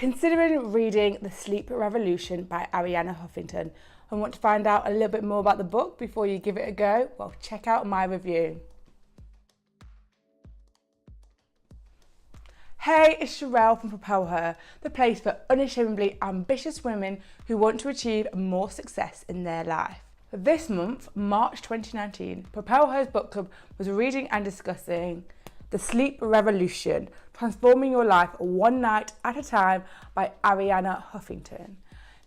Considering reading The Sleep Revolution by Arianna Huffington and want to find out a little bit more about the book before you give it a go? Well, check out my review. Hey, it's Charelle from PropelHer, the place for unashamedly ambitious women who want to achieve more success in their life. This month, March 2019, PropelHer's book club was reading and discussing The Sleep Revolution, Transforming Your Life One Night at a Time by Arianna Huffington.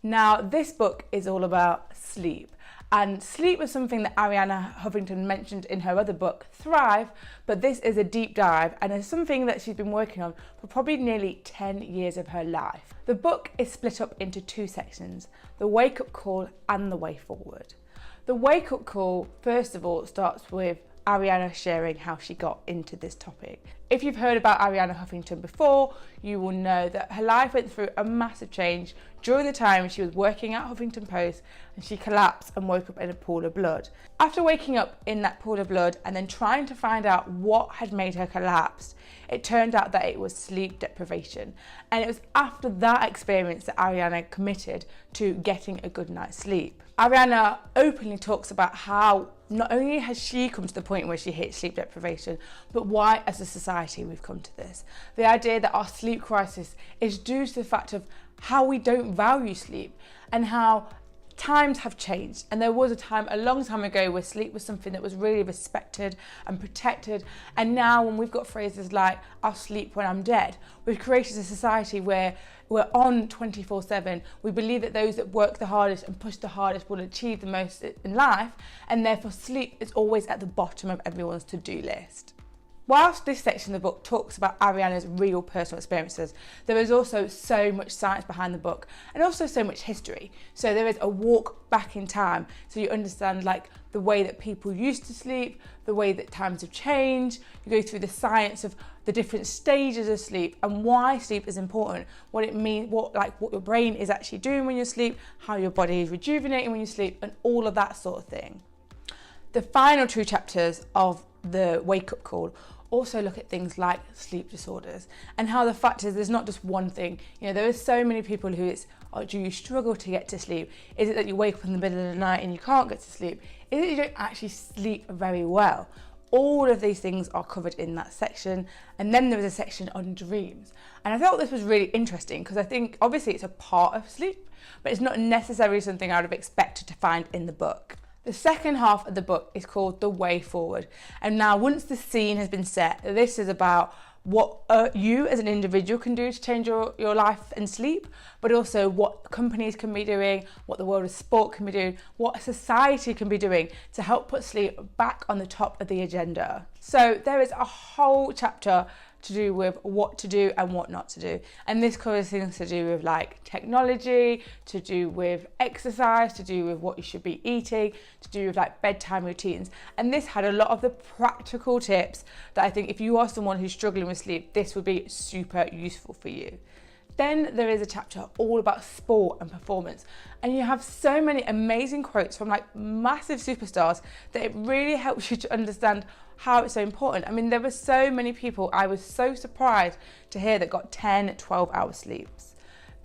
Now, this book is all about sleep. And sleep was something that Arianna Huffington mentioned in her other book, Thrive, but this is a deep dive and is something that she's been working on for probably nearly 10 years of her life. The book is split up into two sections, the wake-up call and the way forward. The wake-up call, first of all, starts with Arianna sharing how she got into this topic. If you've heard about Arianna Huffington before, you will know that her life went through a massive change during the time she was working at Huffington Post, and she collapsed and woke up in a pool of blood. After waking up in that pool of blood and then trying to find out what had made her collapse, it turned out that it was sleep deprivation. And it was after that experience that Arianna committed to getting a good night's sleep. Arianna openly talks about how not only has she come to the point where she hates sleep deprivation, but why as a society we've come to this. The idea that our sleep crisis is due to the fact of how we don't value sleep and how times have changed. And there was a time a long time ago where sleep was something that was really respected and protected. And now when we've got phrases like, I'll sleep when I'm dead, we've created a society where we're on 24/7. We believe that those that work the hardest and push the hardest will achieve the most in life, and therefore sleep is always at the bottom of everyone's to-do list. Whilst this section of the book talks about Arianna's real personal experiences, there is also so much science behind the book and also so much history. So there is a walk back in time, so you understand like the way that people used to sleep, the way that times have changed. You go through the science of the different stages of sleep and why sleep is important, what it means, what your brain is actually doing when you sleep, how your body is rejuvenating when you sleep, and all of that sort of thing. The final two chapters of the wake-up call also look at things like sleep disorders and how the fact is there's not just one thing. You know, there are so many people who it's, oh, do you struggle to get to sleep? Is it that you wake up in the middle of the night and you can't get to sleep? Is it you don't actually sleep very well? All of these things are covered in that section. And then there was a section on dreams. And I thought this was really interesting because I think obviously it's a part of sleep, but it's not necessarily something I would have expected to find in the book. The second half of the book is called The Way Forward. And now once the scene has been set, this is about what you as an individual can do to change your life and sleep, but also what companies can be doing, what the world of sport can be doing, what society can be doing to help put sleep back on the top of the agenda. So there is a whole chapter to do with what to do and what not to do. And this covers things to do with like technology, to do with exercise, to do with what you should be eating, to do with like bedtime routines. And this had a lot of the practical tips that I think if you are someone who's struggling with sleep, this would be super useful for you. Then there is a chapter all about sport and performance. And you have so many amazing quotes from like massive superstars that it really helps you to understand how it's so important. I mean, there were so many people I was so surprised to hear that got 10, 12-hour sleeps.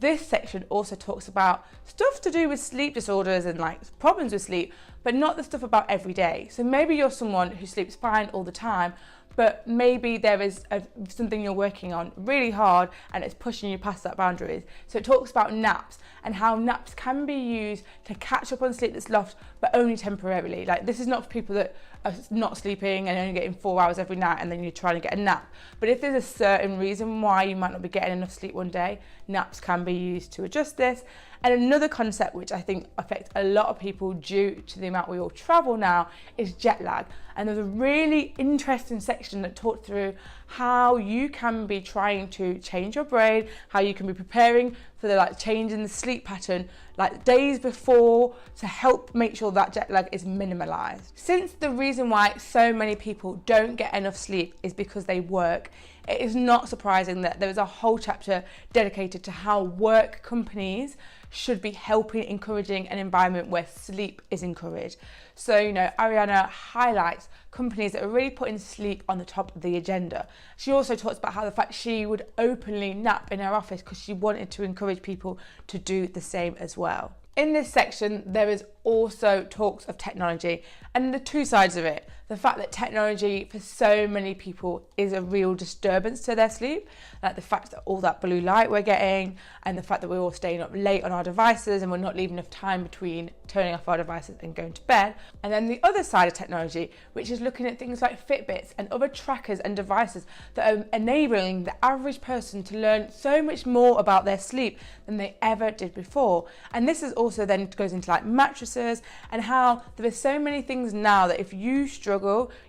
This section also talks about stuff to do with sleep disorders and like problems with sleep, but not the stuff about every day. So maybe you're someone who sleeps fine all the time, but maybe there is something you're working on really hard and it's pushing you past that boundaries. So it talks about naps and how naps can be used to catch up on sleep that's lost, but only temporarily. Like this is not for people that are not sleeping and only getting 4 hours every night and then you're trying to get a nap. But if there's a certain reason why you might not be getting enough sleep one day, naps can be used to adjust this. And another concept which I think affects a lot of people due to the amount we all travel now is jet lag. And there's a really interesting section that talked through how you can be trying to change your brain, how you can be preparing for the like change in the sleep pattern like days before to help make sure that jet lag is minimalized. Since the reason why so many people don't get enough sleep is because they work. It is not surprising that there is a whole chapter dedicated to how work companies should be helping, encouraging an environment where sleep is encouraged. So, Arianna highlights companies that are really putting sleep on the top of the agenda. She also talks about how the fact she would openly nap in her office because she wanted to encourage people to do the same as well. In this section, there is also talks of technology and the two sides of it. The fact that technology for so many people is a real disturbance to their sleep, like the fact that all that blue light we're getting and the fact that we're all staying up late on our devices and we're not leaving enough time between turning off our devices and going to bed. And then the other side of technology, which is looking at things like Fitbits and other trackers and devices that are enabling the average person to learn so much more about their sleep than they ever did before. And this is also then goes into like mattresses and how there are so many things now that if you struggle,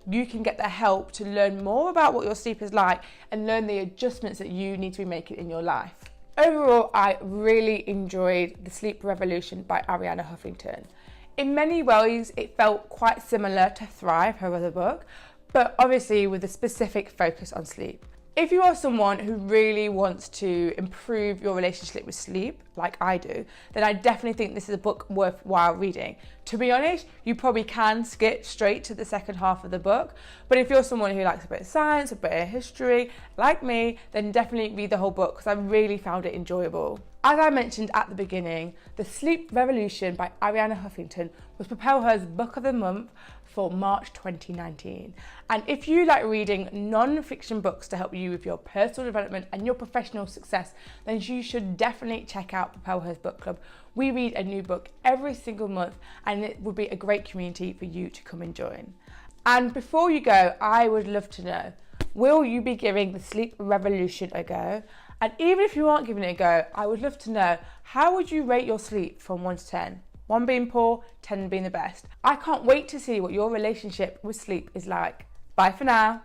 you can get the help to learn more about what your sleep is like and learn the adjustments that you need to be making in your life. Overall, I really enjoyed The Sleep Revolution by Arianna Huffington. In many ways, it felt quite similar to Thrive, her other book, but obviously with a specific focus on sleep. If you are someone who really wants to improve your relationship with sleep, like I do, then I definitely think this is a book worthwhile reading. To be honest, you probably can skip straight to the second half of the book, but if you're someone who likes a bit of science, a bit of history, like me, then definitely read the whole book because I really found it enjoyable. As I mentioned at the beginning, The Sleep Revolution by Arianna Huffington was PropelHer's Book of the Month for March 2019. And if you like reading non-fiction books to help you with your personal development and your professional success, then you should definitely check out PropelHer's Book Club. We read a new book every single month and it would be a great community for you to come and join. And before you go, I would love to know, will you be giving The Sleep Revolution a go? And even if you aren't giving it a go, I would love to know, how would you rate your sleep from 1 to 10? 1 being poor, 10 being the best. I can't wait to see what your relationship with sleep is like. Bye for now.